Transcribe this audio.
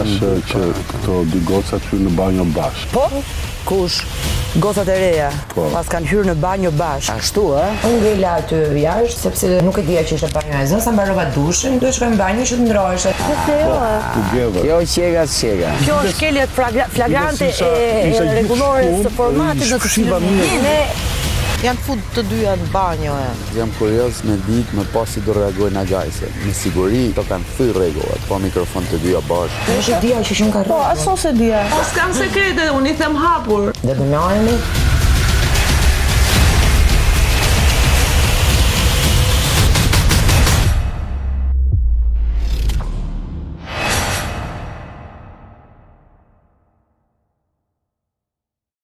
thash që këto dy gocat hyrë në banjo bashkë. Po? Kush? Gocat e reja, pas kanë hyrë në banjo bashkë. Ashtu, Unë ngela aty jashtë, sepse nuk e dija që ishte banjo e zënë, sa mbarova dushin, duhet shkojmë në banjo që të ndroheshe. Kjo qega. Kjo është shkelje flagrante e rregullore së formatit në të cilën janë fut të dyja në banjo. Jam kurioz me ditë më pas si do reagojnë Agajse. Me siguri to kanë thyr rregullat, pa mikrofon të dyja bashkë. Nuk e dija që shumë ka rregull. Po, aso se dija. Po s'kam sekrete, unë i them hapur. Dhe do marrni